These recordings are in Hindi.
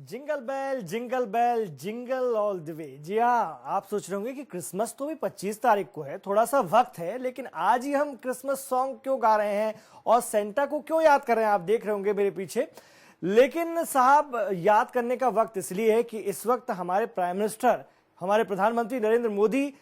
Jingle bell jingle all the way. जी हाँ, आप सोच रहे होंगे कि क्रिसमस तो भी 25 तारीख को है, थोड़ा सा वक्त है, लेकिन आज ही हम क्रिसमस सॉन्ग क्यों गा रहे हैं और सेंटा को क्यों याद कर रहे हैं, आप देख रहे होंगे मेरे पीछे। लेकिन साहब, याद करने का वक्त इसलिए है कि इस वक्त हमारे प्राइम मिनिस्टर, हमारे प्रधानमंत्री नरेंद्र मोदी,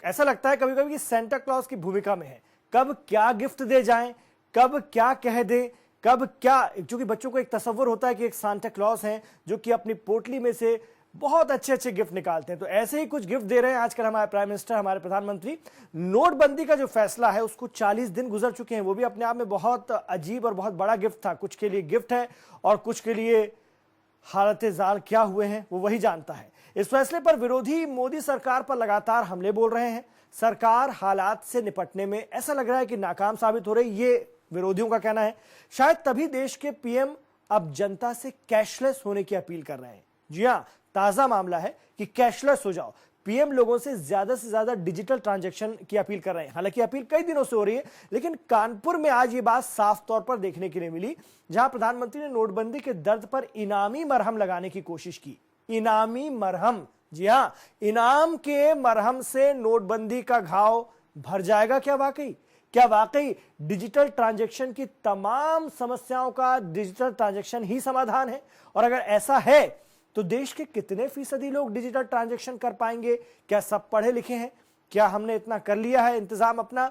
ऐसा लगता है कभी कभी कि सेंटा क्लॉज की भूमिका में है। कब क्या गिफ्ट दे जाएं, कब क्या कह दें, कब क्या, क्योंकि बच्चों को एक तस्वर होता है कि एक सांता क्लॉज है जो कि अपनी पोटली में से बहुत अच्छे अच्छे गिफ्ट निकालते हैं। तो ऐसे ही कुछ गिफ्ट दे रहे हैं आजकल हमारे प्राइम मिनिस्टर, हमारे प्रधानमंत्री। नोटबंदी का जो फैसला है उसको 40 दिन गुजर चुके हैं, वो भी अपने आप में बहुत अजीब और बहुत बड़ा गिफ्ट था। कुछ के लिए गिफ्ट है और कुछ के लिए हालत जाल क्या हुए हैं वो वही जानता है। इस फैसले पर विरोधी मोदी सरकार पर लगातार हमले बोल रहे हैं। सरकार हालात से निपटने में ऐसा लग रहा है कि नाकाम साबित हो रही, ये विरोधियों का कहना है। शायद तभी देश के पीएम अब जनता से कैशलेस होने की अपील कर रहे हैं। जी हां, ताजा मामला है कि कैशलेस हो जाओ। पीएम लोगों से ज्यादा डिजिटल ट्रांजैक्शन की अपील कर रहे हैं। हालांकि अपील कई दिनों से हो रही है, लेकिन कानपुर में आज ये बात साफ तौर पर देखने के लिए मिली, जहां प्रधानमंत्री ने नोटबंदी के दर्द पर इनामी मरहम लगाने की कोशिश की। इनामी मरहम, जी हां, इनाम के मरहम से नोटबंदी का घाव भर जाएगा क्या वाकई? क्या वाकई डिजिटल ट्रांजैक्शन की तमाम समस्याओं का डिजिटल ट्रांजैक्शन ही समाधान है? और अगर ऐसा है तो देश के कितने फीसदी लोग डिजिटल ट्रांजैक्शन कर पाएंगे? क्या सब पढ़े लिखे हैं? क्या हमने इतना कर लिया है इंतजाम अपना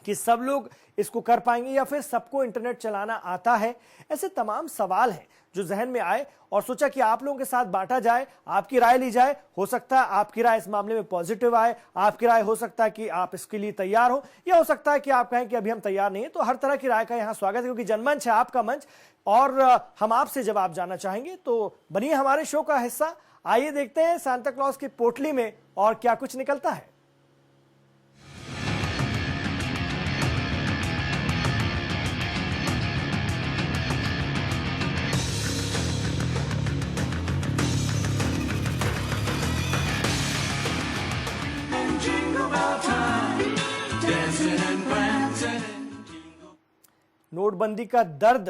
कि सब लोग इसको कर पाएंगे, या फिर सबको इंटरनेट चलाना आता है? ऐसे तमाम सवाल हैं जो जहन में आए और सोचा कि आप लोगों के साथ बांटा जाए, आपकी राय ली जाए। हो सकता है आपकी राय इस मामले में पॉजिटिव आए, आपकी राय हो सकता है कि आप इसके लिए तैयार हो, या हो सकता है कि आप कहें कि अभी हम तैयार नहीं है। तो हर तरह की राय का यहाँ स्वागत है, क्योंकि जनमंच है आपका मंच और हम आपसे जवाब जानना चाहेंगे। तो बनिए हमारे शो का हिस्सा। आइए देखते हैं सांता क्लॉज की पोटली में और क्या कुछ निकलता है। नोटबंदी का दर्द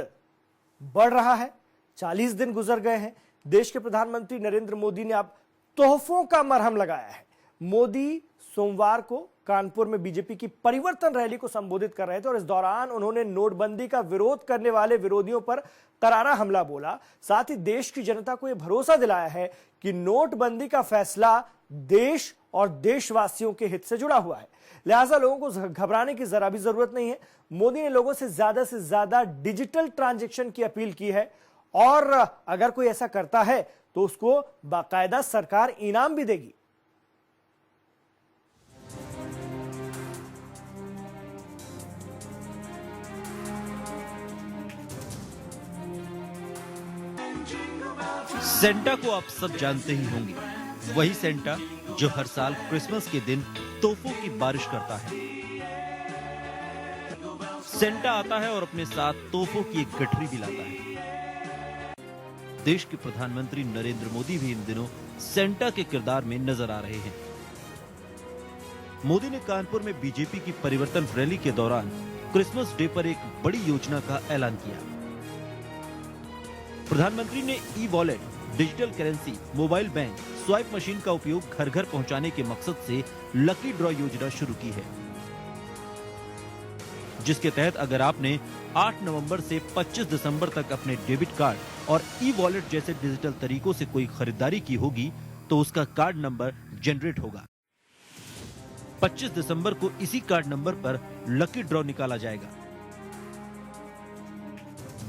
बढ़ रहा है, 40 दिन गुजर गए हैं। देश के प्रधानमंत्री नरेंद्र मोदी ने अब तोहफों का मरहम लगाया है। मोदी सोमवार को कानपुर में बीजेपी की परिवर्तन रैली को संबोधित कर रहे थे और इस दौरान उन्होंने नोटबंदी का विरोध करने वाले विरोधियों पर करारा हमला बोला। साथ ही देश की जनता को यह भरोसा दिलाया है कि नोटबंदी का फैसला देश और देशवासियों के हित से जुड़ा हुआ है, लिहाजा लोगों को घबराने की जरा भी जरूरत नहीं है। मोदी ने लोगों से ज्यादा डिजिटल ट्रांजैक्शन की अपील की है और अगर कोई ऐसा करता है तो उसको बाकायदा सरकार इनाम भी देगी। सेंटा को आप सब जानते ही होंगे, वही सेंटा जो हर साल क्रिसमस के दिन तोहफों की बारिश करता है। सेंटा आता है और अपने साथ तोहफों की एक गठरी भी लाता है। देश के प्रधानमंत्री नरेंद्र मोदी भी इन दिनों सेंटा के किरदार में नजर आ रहे हैं। मोदी ने कानपुर में बीजेपी की परिवर्तन रैली के दौरान क्रिसमस डे पर एक बड़ी योजना का ऐलान किया। प्रधानमंत्री ने e wallet, digital currency, mobile bank, swipe machine का उपयोग घर घर पहुंचाने के मकसद से लकी ड्रॉ योजना शुरू की है, जिसके तहत अगर आपने 8 नवंबर से 25 दिसंबर तक अपने डेबिट कार्ड और ई वॉलेट जैसे डिजिटल तरीकों से कोई खरीदारी की होगी तो उसका कार्ड नंबर जनरेट होगा। 25 दिसंबर को इसी कार्ड नंबर पर लकी ड्रॉ निकाला जाएगा।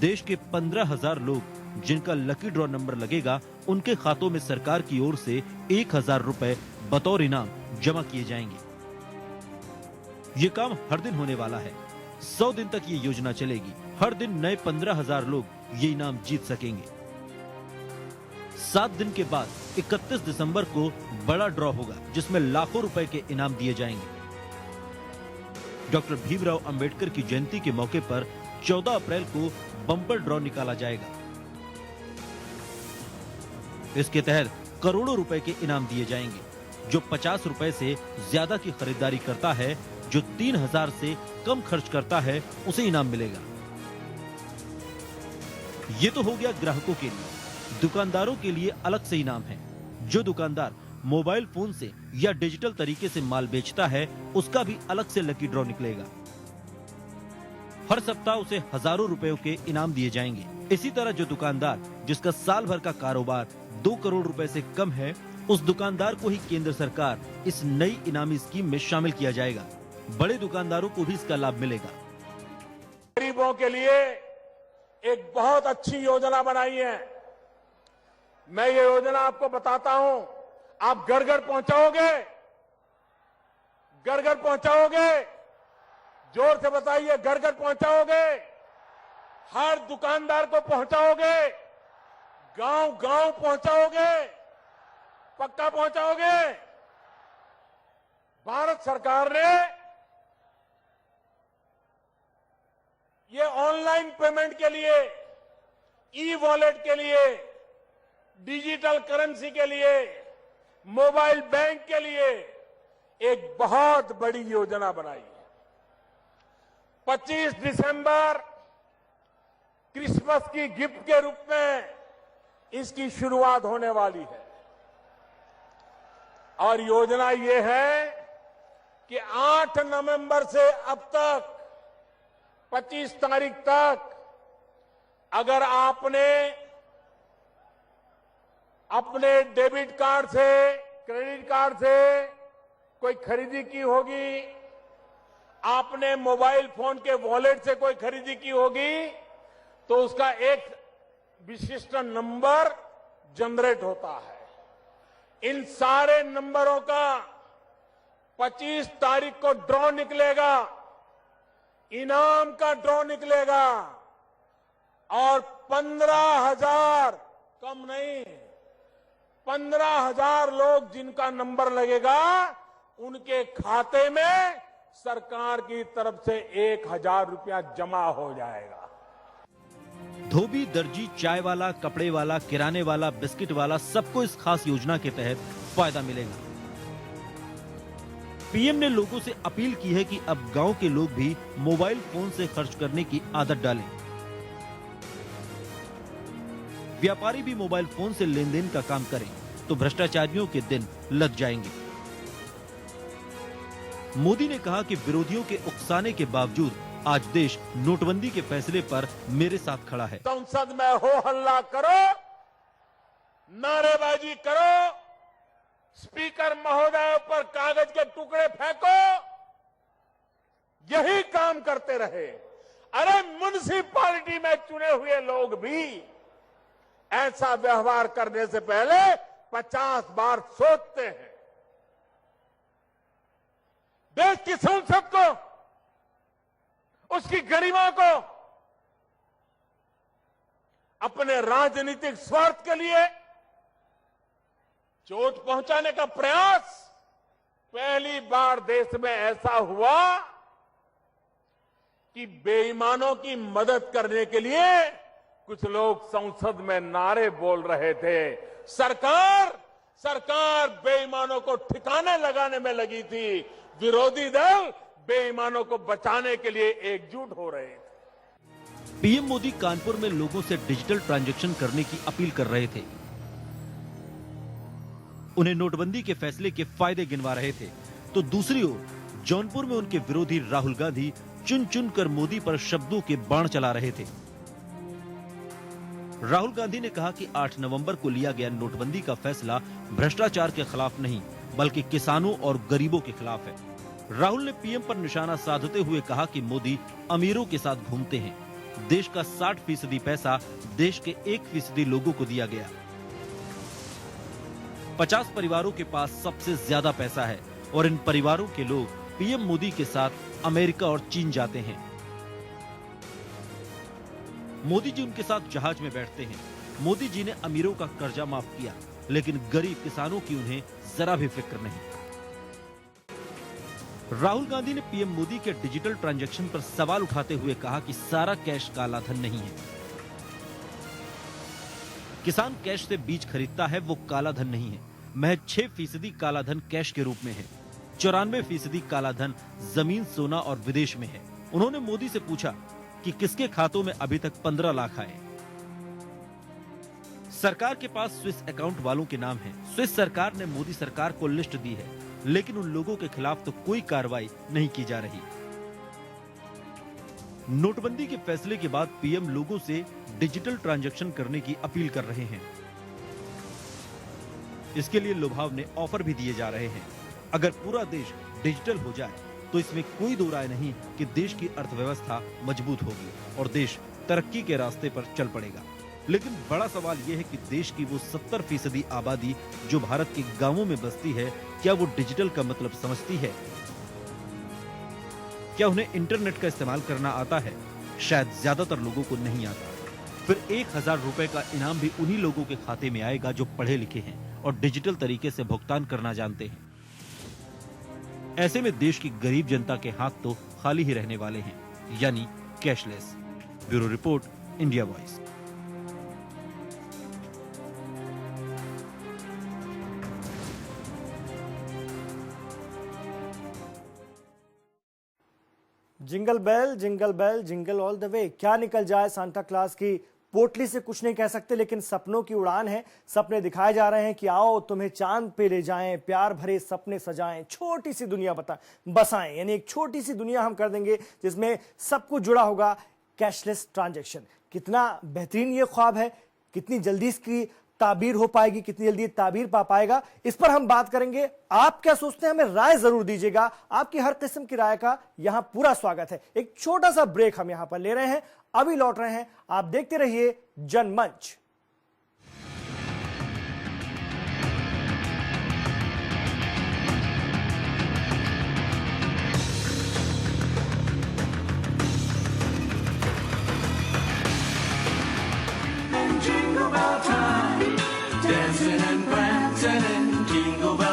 देश के 15,000 लोग जिनका लकी ड्रॉ नंबर लगेगा, उनके खातों में सरकार की ओर से 1,000 रुपए बतौर इनाम जमा किए जाएंगे। ये काम हर दिन होने वाला है। 100 दिन तक ये योजना चलेगी। हर दिन नए 15,000 लोग ये इनाम जीत सकेंगे। 7 दिन के बाद 31 दिसंबर को बड़ा ड्रॉ होगा, जिसमें लाखों रुपए के इनाम दिए जाएंगे। डॉक्टर भीमराव अंबेडकर की जयंती के मौके पर 14 अप्रैल को बम्पर ड्रॉ निकाला जाएगा। इसके तहत करोड़ों रुपए के इनाम दिए जाएंगे। जो 50 रुपए से ज्यादा की खरीदारी करता है, जो 3,000 से कम खर्च करता है, उसे इनाम मिलेगा। ये तो हो गया ग्राहकों के लिए। दुकानदारों के लिए अलग से इनाम है। जो दुकानदार मोबाइल फोन से या डिजिटल तरीके से माल बेचता है, उसका भी अलग से लकी ड्रॉ निकलेगा। हर सप्ताह उसे हजारों रुपयों के इनाम दिए जाएंगे। इसी तरह जो दुकानदार जिसका साल भर का कारोबार 2 करोड़ रुपए से कम है, उस दुकानदार को ही केंद्र सरकार इस नई इनामी स्कीम में शामिल किया जाएगा। बड़े दुकानदारों को भी इसका लाभ मिलेगा। गरीबों के लिए एक बहुत अच्छी योजना बनाई है। मैं ये योजना आपको बताता हूं, आप घर घर पहुंचाओगे? घर घर पहुंचाओगे? जोर से बताइए, घर घर पहुंचाओगे? हर दुकानदार को पहुंचाओगे? गांव गांव पहुंचाओगे? पक्का पहुंचाओगे? भारत सरकार ने ये ऑनलाइन पेमेंट के लिए, ई वॉलेट के लिए, डिजिटल करेंसी के लिए, मोबाइल बैंक के लिए एक बहुत बड़ी योजना बनाई है। 25 दिसंबर क्रिसमस की गिफ्ट के रूप में इसकी शुरुआत होने वाली है। और योजना ये है कि 8 नवंबर से अब तक 25 तारीख तक अगर आपने अपने डेबिट कार्ड से, क्रेडिट कार्ड से कोई खरीदी की होगी, आपने मोबाइल फोन के वॉलेट से कोई खरीदी की होगी, तो उसका एक विशिष्ट नंबर जनरेट होता है। इन सारे नंबरों का 25 तारीख को ड्रॉ निकलेगा, इनाम का ड्रॉ निकलेगा और 15,000, कम नहीं, 15,000 लोग जिनका नंबर लगेगा, उनके खाते में सरकार की तरफ से 1,000 रुपया जमा हो जाएगा। धोबी, दर्जी, चाय वाला, कपड़े वाला, किराने वाला, बिस्किट वाला, सबको इस खास योजना के तहत फायदा मिलेगा। पीएम ने लोगों से अपील की है कि अब गांव के लोग भी मोबाइल फोन से खर्च करने की आदत डालें। व्यापारी भी मोबाइल फोन से लेन देन का काम करें, तो भ्रष्टाचारियों के दिन लग जाएंगे। मोदी ने कहा कि विरोधियों के उकसाने के बावजूद आज देश नोटबंदी के फैसले पर मेरे साथ खड़ा है। संसद में हो हल्ला करो, नारेबाजी करो, स्पीकर महोदय पर कागज के टुकड़े फेंको, यही काम करते रहे। अरे म्युनिसिपैलिटी में चुने हुए लोग भी ऐसा व्यवहार करने से पहले 50 बार सोचते हैं। देश की संसद को, उसकी गरिमा को अपने राजनीतिक स्वार्थ के लिए चोट पहुंचाने का प्रयास, पहली बार देश में ऐसा हुआ कि बेईमानों की मदद करने के लिए कुछ लोग संसद में नारे बोल रहे थे। सरकार बेईमानों को ठिकाने लगाने में लगी थी। विरोधी दल बेईमानों को बचाने के लिए एकजुट हो रहे थे। पीएम मोदी कानपुर में लोगों से डिजिटल ट्रांजैक्शन करने की अपील कर रहे थे। उन्हें नोटबंदी के फैसले के फायदे गिनवा रहे थे, तो दूसरी ओर जौनपुर में उनके विरोधी राहुल गांधी चुन चुन कर मोदी पर शब्दों के बाण चला रहे थे। राहुल गांधी ने कहा कि 8 नवंबर को लिया गया नोटबंदी का फैसला भ्रष्टाचार के खिलाफ नहीं, बल्कि किसानों और गरीबों के खिलाफ है। राहुल ने पीएम पर निशाना साधते हुए कहा कि मोदी अमीरों के साथ घूमते हैं। देश का 60% पैसा देश के 1% लोगों को दिया गया। 50 परिवारों के पास सबसे ज्यादा पैसा है और इन परिवारों के लोग पीएम मोदी के साथ अमेरिका और चीन जाते हैं। मोदी जी उनके साथ जहाज में बैठते हैं। मोदी जी ने अमीरों का कर्जा माफ किया, लेकिन गरीब किसानों की उन्हें जरा भी फिक्र नहीं। राहुल गांधी ने पीएम मोदी के डिजिटल ट्रांजैक्शन पर सवाल उठाते हुए कहा कि सारा कैश काला धन नहीं है। किसान कैश से बीज खरीदता है, वो काला धन नहीं है। महज 6% काला धन कैश के रूप में है। 94% काला धन जमीन, सोना और विदेश में है। उन्होंने मोदी से पूछा कि किसके खातों में अभी तक 15 लाख आए। सरकार के पास स्विस अकाउंट वालों के नाम हैं। स्विस सरकार ने मोदी सरकार को लिस्ट दी है, लेकिन उन लोगों के खिलाफ तो कोई कार्रवाई नहीं की जा रही। नोटबंदी के फैसले के बाद पीएम लोगों से डिजिटल ट्रांजैक्शन करने की अपील कर रहे हैं। इसके लिए लुभावने ऑफर भी दिए जा रहे हैं। अगर पूरा देश डिजिटल हो जाए तो इसमें कोई दो राय नहीं कि देश की अर्थव्यवस्था मजबूत होगी और देश तरक्की के रास्ते पर चल पड़ेगा। लेकिन बड़ा सवाल यह है कि देश की वो 70% आबादी जो भारत के गांवों में बसती है, क्या वो डिजिटल का मतलब समझती है? क्या उन्हें इंटरनेट का इस्तेमाल करना आता है? शायद ज्यादातर लोगों को नहीं आता। फिर 1000 रुपए का इनाम भी उन्हीं लोगों के खाते में आएगा जो पढ़े लिखे हैं और डिजिटल तरीके से भुगतान करना जानते हैं। ऐसे में देश की गरीब जनता के हाथ तो खाली ही रहने वाले हैं, यानी cashless. Bureau report, India Voice. Jingle bell jingle bell jingle all the way. क्या निकल जाए सांता क्लॉज की पोटली से कुछ नहीं कह सकते, लेकिन सपनों की उड़ान है। सपने दिखाए जा रहे हैं कि आओ तुम्हें चांद पे ले जाएं, प्यार भरे सपने सजाएं, छोटी सी दुनिया बसाएं। यानी एक छोटी सी दुनिया हम कर देंगे जिसमें सब कुछ जुड़ा होगा, कैशलेस ट्रांजैक्शन। कितना बेहतरीन ये ख्वाब है, कितनी जल्दी इसकी ताबीर हो पाएगी, कितनी जल्दी ताबीर पा पाएगा, इस पर हम बात करेंगे। आप क्या सोचते हैं, हमें राय जरूर दीजिएगा। आपकी हर किस्म की राय का यहां पूरा स्वागत है। एक छोटा सा ब्रेक हम यहां पर ले रहे हैं, अभी लौट रहे हैं। आप देखते रहिए Janmanch. Jingle bell time, dancing and prancing.